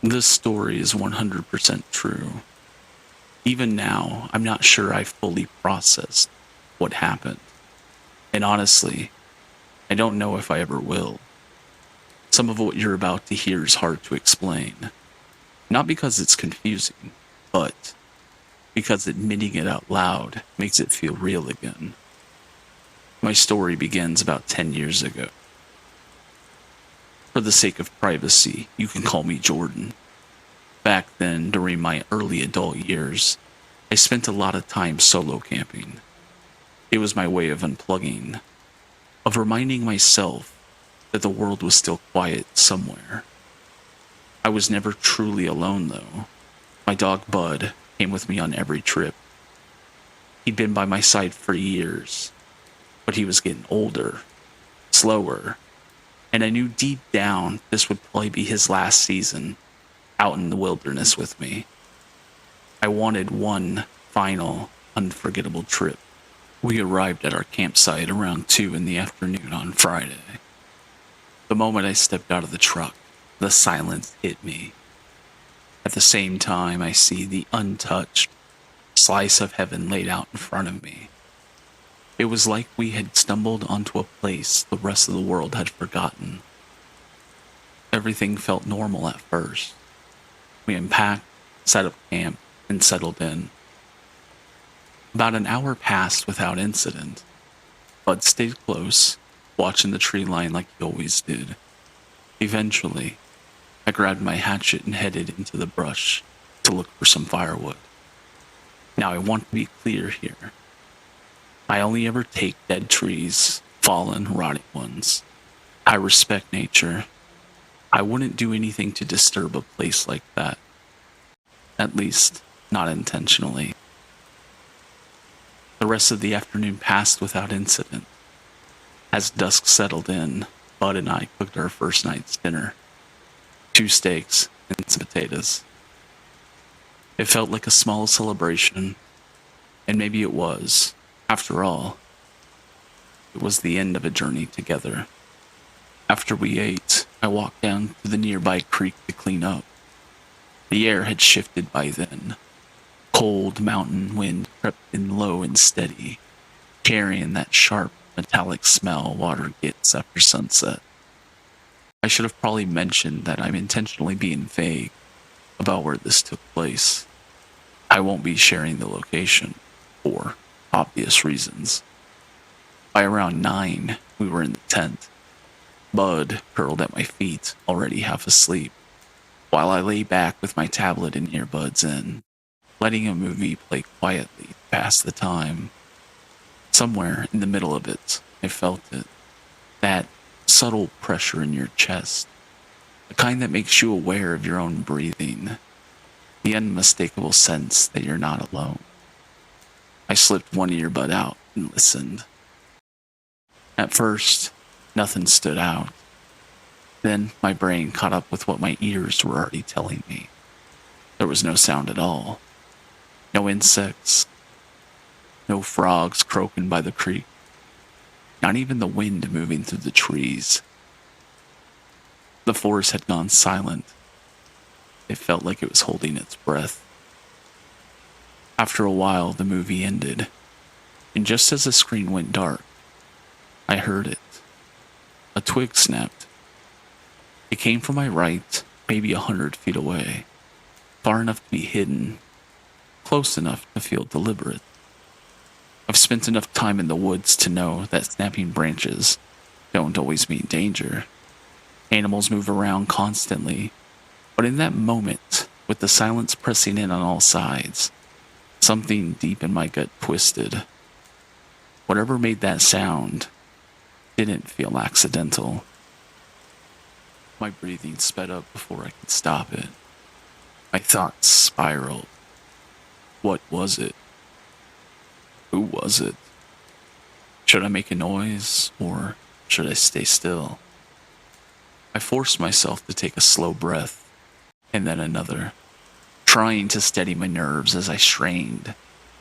This story is 100% true. Even now, I'm not sure I fully processed what happened. And honestly, I don't know if I ever will. Some of what you're about to hear is hard to explain. Not because it's confusing, but because admitting it out loud makes it feel real again. My story begins about 10 years ago. For the sake of privacy, you can call me Jordan. Back then, during my early adult years, I spent a lot of time solo camping. It was my way of unplugging, of reminding myself that the world was still quiet somewhere. I was never truly alone, though. My dog Bud came with me on every trip. He'd been by my side for years, but he was getting older, slower, and I knew deep down this would probably be his last season out in the wilderness with me. I wanted one final, unforgettable trip. We arrived at our campsite around 2 in the afternoon on Friday. The moment I stepped out of the truck, the silence hit me. At the same time, I see the untouched slice of heaven laid out in front of me. It was like we had stumbled onto a place the rest of the world had forgotten. Everything felt normal at first. We unpacked, set up camp, and settled in. About an hour passed without incident. Bud stayed close, watching the tree line like he always did. Eventually, I grabbed my hatchet and headed into the brush to look for some firewood. Now, I want to be clear here. I only ever take dead trees, fallen, rotting ones. I respect nature. I wouldn't do anything to disturb a place like that. At least, not intentionally. The rest of the afternoon passed without incident. As dusk settled in, Bud and I cooked our first night's dinner. 2 steaks and some potatoes. It felt like a small celebration, and maybe it was. After all, it was the end of a journey together. After we ate, I walked down to the nearby creek to clean up. The air had shifted by then. Cold mountain wind crept in low and steady, carrying that sharp, metallic smell water gets after sunset. I should have probably mentioned that I'm intentionally being vague about where this took place. I won't be sharing the location, for obvious reasons. By around 9, we were in the tent. Bud curled at my feet, already half asleep, while I lay back with my tablet and earbuds in, letting a movie play quietly to pass the time. Somewhere in the middle of it, I felt it. That subtle pressure in your chest. The kind that makes you aware of your own breathing. The unmistakable sense that you're not alone. I slipped one earbud out and listened. At first, nothing stood out. Then my brain caught up with what my ears were already telling me. There was no sound at all. No insects. No frogs croaking by the creek. Not even the wind moving through the trees. The forest had gone silent. It felt like it was holding its breath. After a while, the movie ended, and just as the screen went dark, I heard it. A twig snapped. It came from my right, maybe 100 feet away, far enough to be hidden, close enough to feel deliberate. I've spent enough time in the woods to know that snapping branches don't always mean danger. Animals move around constantly, but in that moment, with the silence pressing in on all sides, something deep in my gut twisted. Whatever made that sound didn't feel accidental. My breathing sped up before I could stop it. My thoughts spiraled. What was it? Who was it? Should I make a noise, or should I stay still? I forced myself to take a slow breath, and then another, trying to steady my nerves as I strained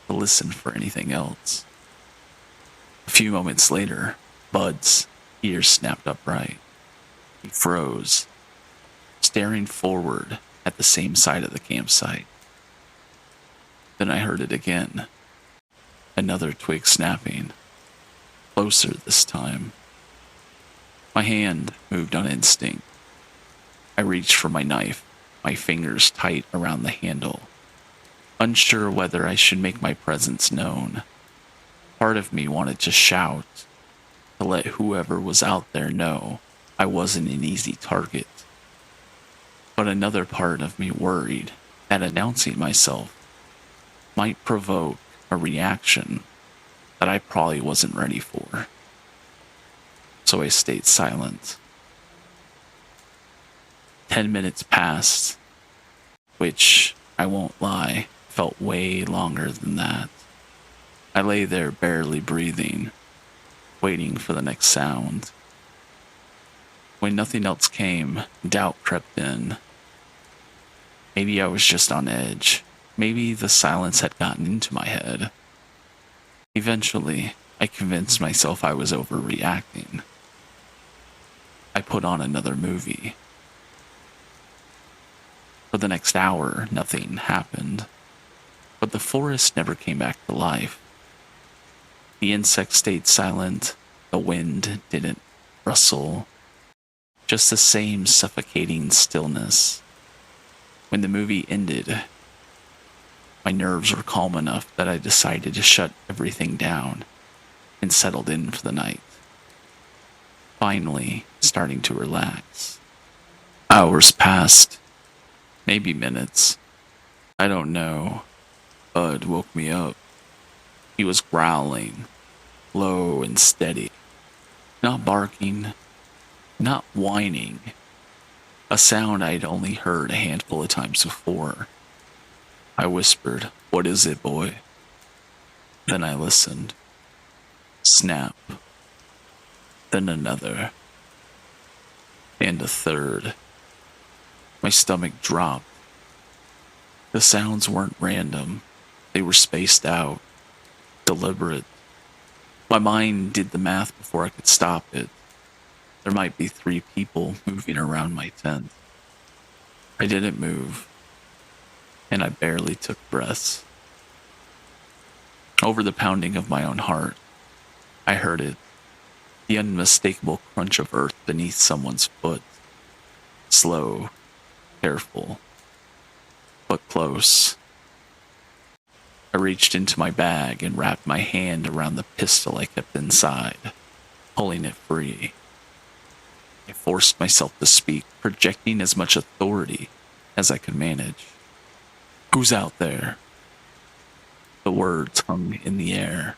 to listen for anything else. A few moments later, Bud's ears snapped upright. He froze, staring forward at the same side of the campsite. Then I heard it again, another twig snapping, closer this time. My hand moved on instinct. I reached for my knife, my fingers tight around the handle, unsure whether I should make my presence known. Part of me wanted to shout, to let whoever was out there know I wasn't an easy target. But another part of me worried that announcing myself might provoke a reaction that I probably wasn't ready for. So I stayed silent. 10 minutes passed, which, I won't lie, felt way longer than that. I lay there barely breathing, waiting for the next sound. When nothing else came, doubt crept in. Maybe I was just on edge. Maybe the silence had gotten into my head. Eventually, I convinced myself I was overreacting. I put on another movie. For the next hour, nothing happened. But the forest never came back to life. The insects stayed silent. The wind didn't rustle. Just the same suffocating stillness. When the movie ended, my nerves were calm enough that I decided to shut everything down and settled in for the night. Finally, starting to relax. Hours passed, maybe minutes. I don't know. Bud woke me up. He was growling, low and steady. Not barking, not whining. A sound I'd only heard a handful of times before. I whispered, "What is it, boy?" Then I listened. Snap. Then another. And a third. My stomach dropped. The sounds weren't random. They were spaced out, deliberate. My mind did the math before I could stop it. There might be 3 people moving around my tent. I didn't move, and I barely took breaths. Over the pounding of my own heart, I heard it, the unmistakable crunch of earth beneath someone's foot. Slow, careful, but close. I reached into my bag and wrapped my hand around the pistol I kept inside, pulling it free. I forced myself to speak, projecting as much authority as I could manage. "Who's out there?" The words hung in the air.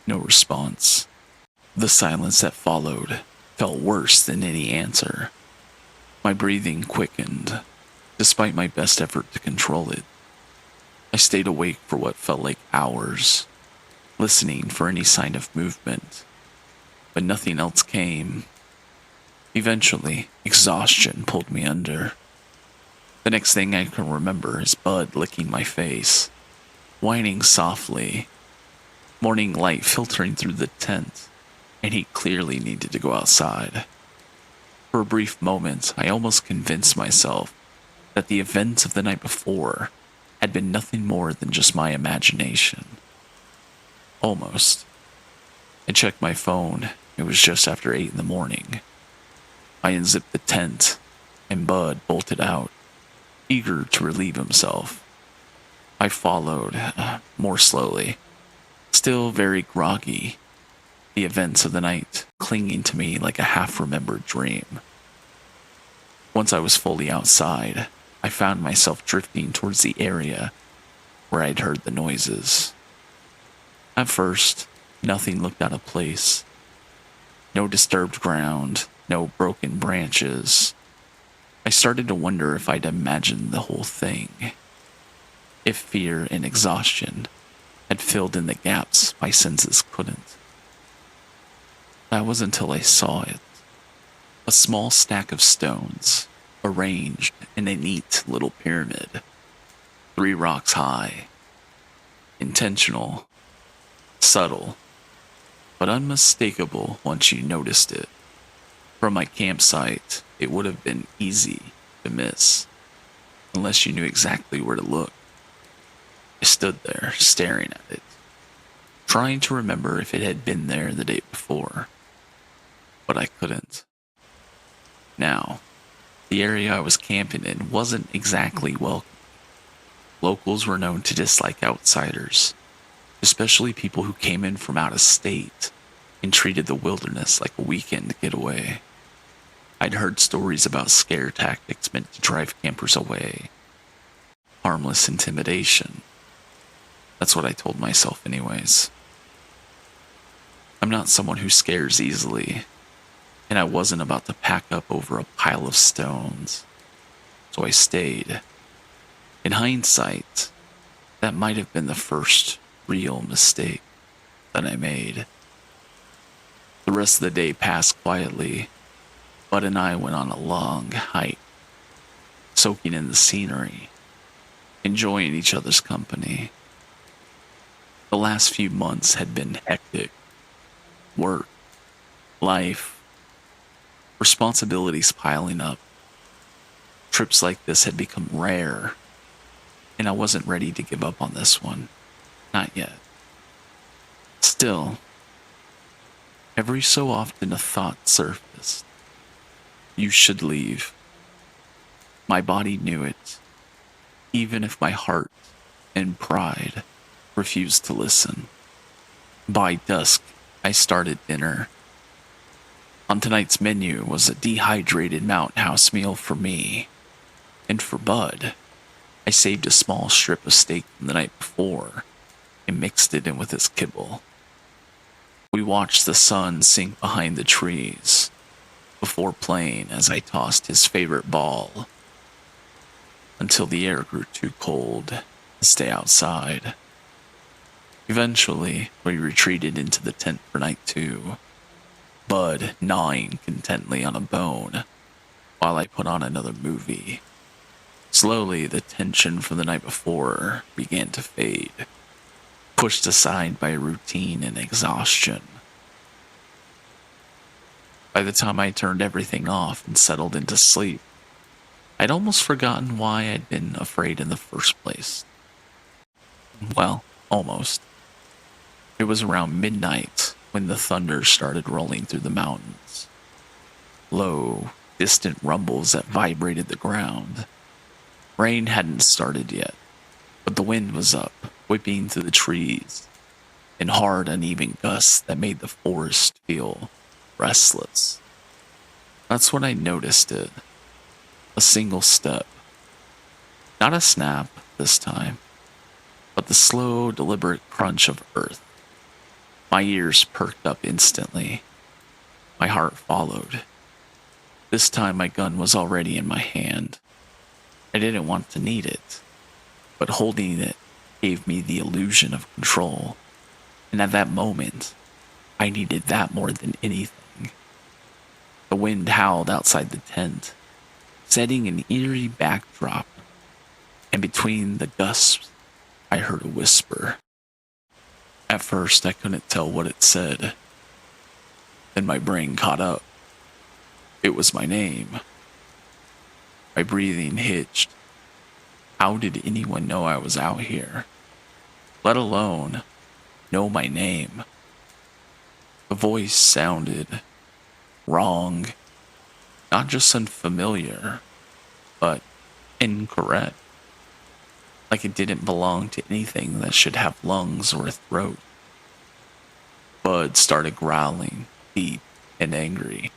No response. The silence that followed felt worse than any answer. My breathing quickened, despite my best effort to control it. I stayed awake for what felt like hours, listening for any sign of movement, but nothing else came. Eventually, exhaustion pulled me under. The next thing I can remember is Bud licking my face, whining softly, morning light filtering through the tent, and he clearly needed to go outside. For a brief moment, I almost convinced myself that the events of the night before had been nothing more than just my imagination. Almost. I checked my phone. It was just after 8 in the morning. I unzipped the tent, and Bud bolted out, eager to relieve himself. I followed, more slowly, still very groggy, the events of the night clinging to me like a half-remembered dream. Once I was fully outside, I found myself drifting towards the area where I'd heard the noises. At first, nothing looked out of place. No disturbed ground, no broken branches. I started to wonder if I'd imagined the whole thing. If fear and exhaustion had filled in the gaps my senses couldn't. That was until I saw it. A small stack of stones, arranged in a neat little pyramid. 3 rocks high. Intentional, subtle, but unmistakable once you noticed it. From my campsite, it would have been easy to miss. unless you knew exactly where to look. I stood there, staring at it, trying to remember if it had been there the day before, but I couldn't. Now, the area I was camping in wasn't exactly welcome. Locals were known to dislike outsiders, especially people who came in from out of state and treated the wilderness like a weekend getaway. I'd heard stories about scare tactics meant to drive campers away, harmless intimidation. That's what I told myself, anyways. I'm not someone who scares easily, and I wasn't about to pack up over a pile of stones, so I stayed. In hindsight, that might have been the first real mistake that I made. The rest of the day passed quietly. Bud and I went on a long hike, soaking in the scenery, enjoying each other's company. The last few months had been hectic. Work, life, responsibilities piling up. Trips like this had become rare, and I wasn't ready to give up on this one. Not yet. Still, every so often a thought surfaced. You should leave. My body knew it, even if my heart and pride refused to listen. By dusk, I started dinner. On tonight's menu was a dehydrated mountain house meal for me, and for Bud, I saved a small strip of steak from the night before and mixed it in with his kibble. We watched the sun sink behind the trees before playing as I tossed his favorite ball until the air grew too cold to stay outside. Eventually, we retreated into the tent for night 2, Bud gnawing contently on a bone while I put on another movie. Slowly, the tension from the night before began to fade, pushed aside by routine and exhaustion. By the time I turned everything off and settled into sleep, I'd almost forgotten why I'd been afraid in the first place. Well, almost. It was around midnight when the thunder started rolling through the mountains. Low, distant rumbles that vibrated the ground. Rain hadn't started yet, but the wind was up, whipping through the trees, in hard, uneven gusts that made the forest feel restless. That's when I noticed it. A single step. Not a snap this time, but the slow, deliberate crunch of earth. My ears perked up instantly. My heart followed. This time my gun was already in my hand. I didn't want to need it, but holding it gave me the illusion of control. And at that moment, I needed that more than anything. The wind howled outside the tent, setting an eerie backdrop, and between the gusts, I heard a whisper. At first, I couldn't tell what it said. Then my brain caught up. It was my name. My breathing hitched. How did anyone know I was out here? Let alone know my name. The voice sounded wrong, not just unfamiliar, but incorrect. Like it didn't belong to anything that should have lungs or a throat. Bud started growling, deep and angry.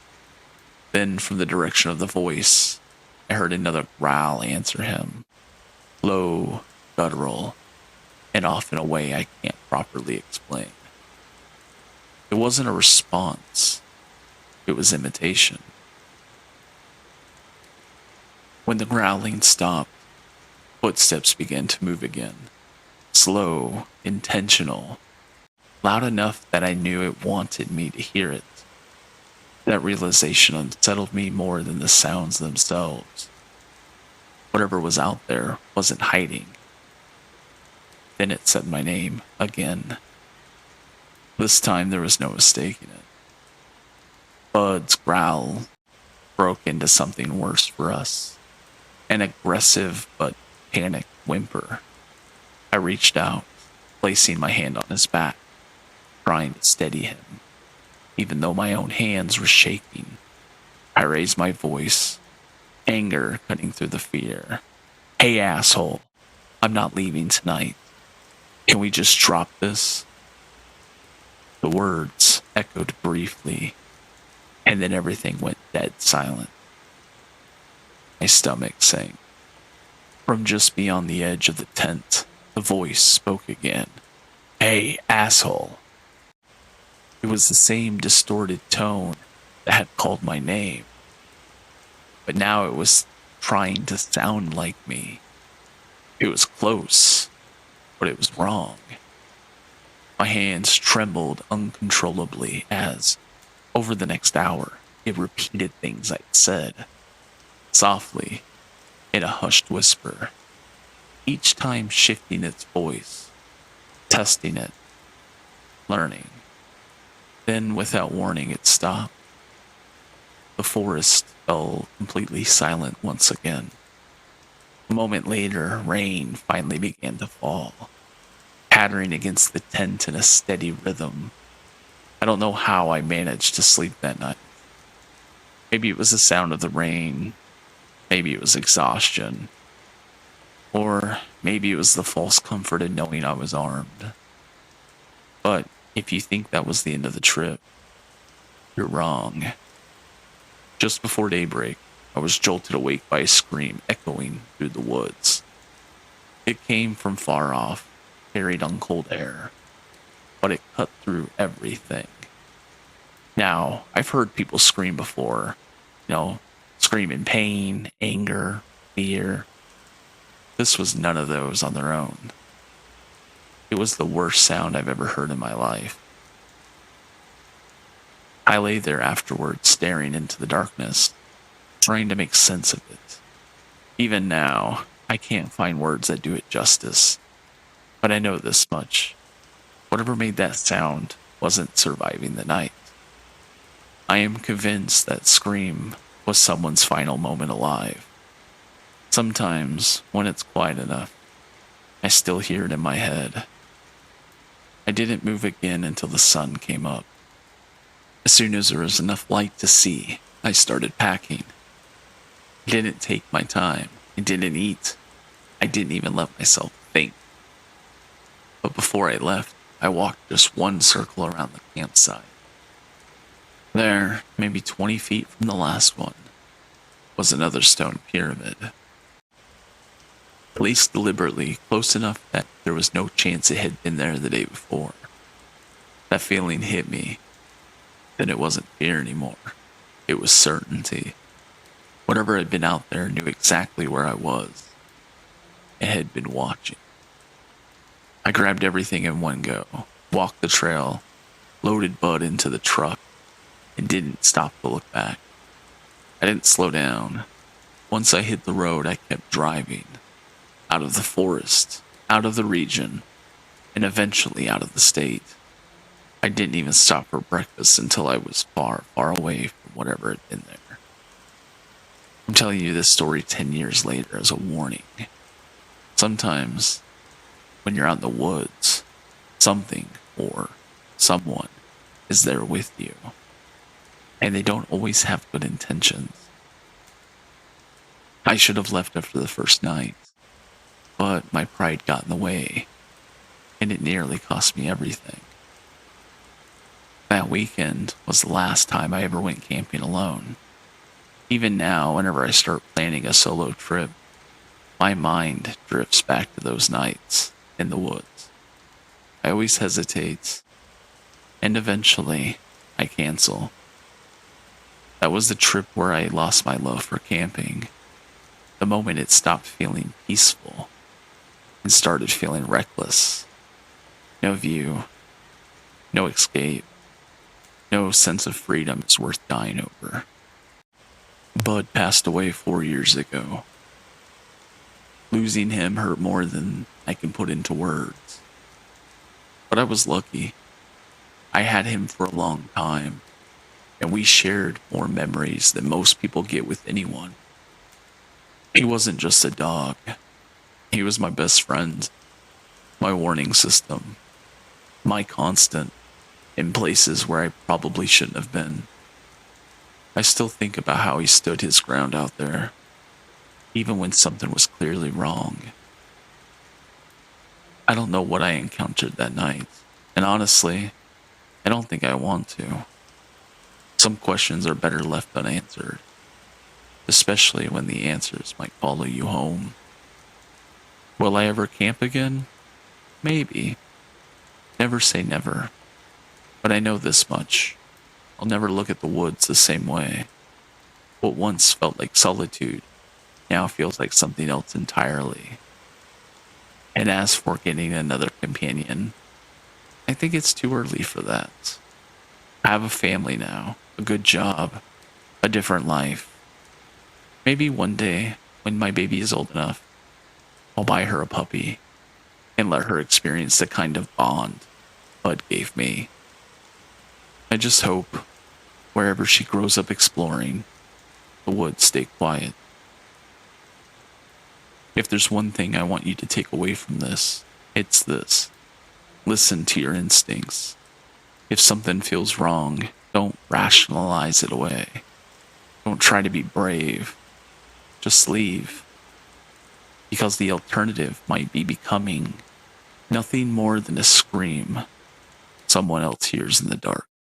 Then, from the direction of the voice, I heard another growl answer him. Low, guttural, and off in a way I can't properly explain. It wasn't a response, it was imitation. When the growling stopped, footsteps began to move again. Slow, intentional, loud enough that I knew it wanted me to hear it. That realization unsettled me more than the sounds themselves. Whatever was out there wasn't hiding. Then it said my name again. This time there was no mistaking it. Bud's growl broke into something worse for us. an aggressive but panicked whimper. I reached out, placing my hand on his back, trying to steady him, even though my own hands were shaking. I raised my voice, anger cutting through the fear. Hey, asshole, I'm not leaving tonight. Can we just drop this? The words echoed briefly, and then everything went dead silent. My stomach sank. From just beyond the edge of the tent, the voice spoke again. Hey, asshole. It was the same distorted tone that had called my name, but now it was trying to sound like me. It was close, but it was wrong. My hands trembled uncontrollably as, over the next hour, it repeated things I'd said, softly, in a hushed whisper, each time shifting its voice, testing it, learning. Then, without warning, it stopped. The forest fell completely silent once again. A moment later, rain finally began to fall, pattering against the tent in a steady rhythm. I don't know how I managed to sleep that night. Maybe it was the sound of the rain, maybe it was exhaustion, or maybe it was the false comfort in knowing I was armed. But if you think that was the end of the trip, you're wrong. Just before daybreak, I was jolted awake by a scream echoing through the woods. It came from far off, carried on cold air, but it cut through everything. Now, I've heard people scream before, scream in pain, anger, fear. This was none of those on their own. It was the worst sound I've ever heard in my life. I lay there afterward, staring into the darkness, trying to make sense of it. Even now, I can't find words that do it justice. But I know this much. Whatever made that sound wasn't surviving the night. I am convinced that scream was someone's final moment alive. Sometimes, when it's quiet enough, I still hear it in my head. I didn't move again until the sun came up. As soon as there was enough light to see, I started packing. I didn't take my time. I didn't eat. I didn't even let myself think. But before I left, I walked just one circle around the campsite. There, maybe 20 feet from the last one, was another stone pyramid. Placed deliberately close enough that there was no chance it had been there the day before. That feeling hit me. Then it wasn't fear anymore. It was certainty. Whatever had been out there knew exactly where I was. It had been watching. I grabbed everything in one go, walked the trail, loaded Bud into the truck, and didn't stop to look back. I didn't slow down. Once I hit the road, I kept driving. Out of the forest, out of the region, and eventually out of the state. I didn't even stop for breakfast until I was far, far away from whatever had been there. I'm telling you this story 10 years later as a warning. Sometimes, when you're out in the woods, something or someone is there with you. And they don't always have good intentions. I should have left after the first night, but my pride got in the way, and it nearly cost me everything. That weekend was the last time I ever went camping alone. Even now, whenever I start planning a solo trip, my mind drifts back to those nights in the woods. I always hesitate, and eventually, I cancel. That was the trip where I lost my love for camping. The moment it stopped feeling peaceful and started feeling reckless. No view, no escape, no sense of freedom is worth dying over. Bud passed away 4 years ago. Losing him hurt more than I can put into words. But I was lucky. I had him for a long time, and we shared more memories than most people get with anyone. He wasn't just a dog, he was my best friend, my warning system, my constant in places where I probably shouldn't have been. I still think about how he stood his ground out there, even when something was clearly wrong. I don't know what I encountered that night, and honestly, I don't think I want to. Some questions are better left unanswered, especially when the answers might follow you home. Will I ever camp again? Maybe. Never say never. But I know this much. I'll never look at the woods the same way. What once felt like solitude now feels like something else entirely. And as for getting another companion, I think it's too early for that. I have a family now, a good job, a different life. Maybe one day, when my baby is old enough, I'll buy her a puppy and let her experience the kind of bond Bud gave me. I just hope, wherever she grows up exploring, the woods stay quiet. If there's one thing I want you to take away from this, it's this. Listen to your instincts. If something feels wrong, don't rationalize it away. Don't try to be brave. Just leave. Because the alternative might be becoming nothing more than a scream someone else hears in the dark.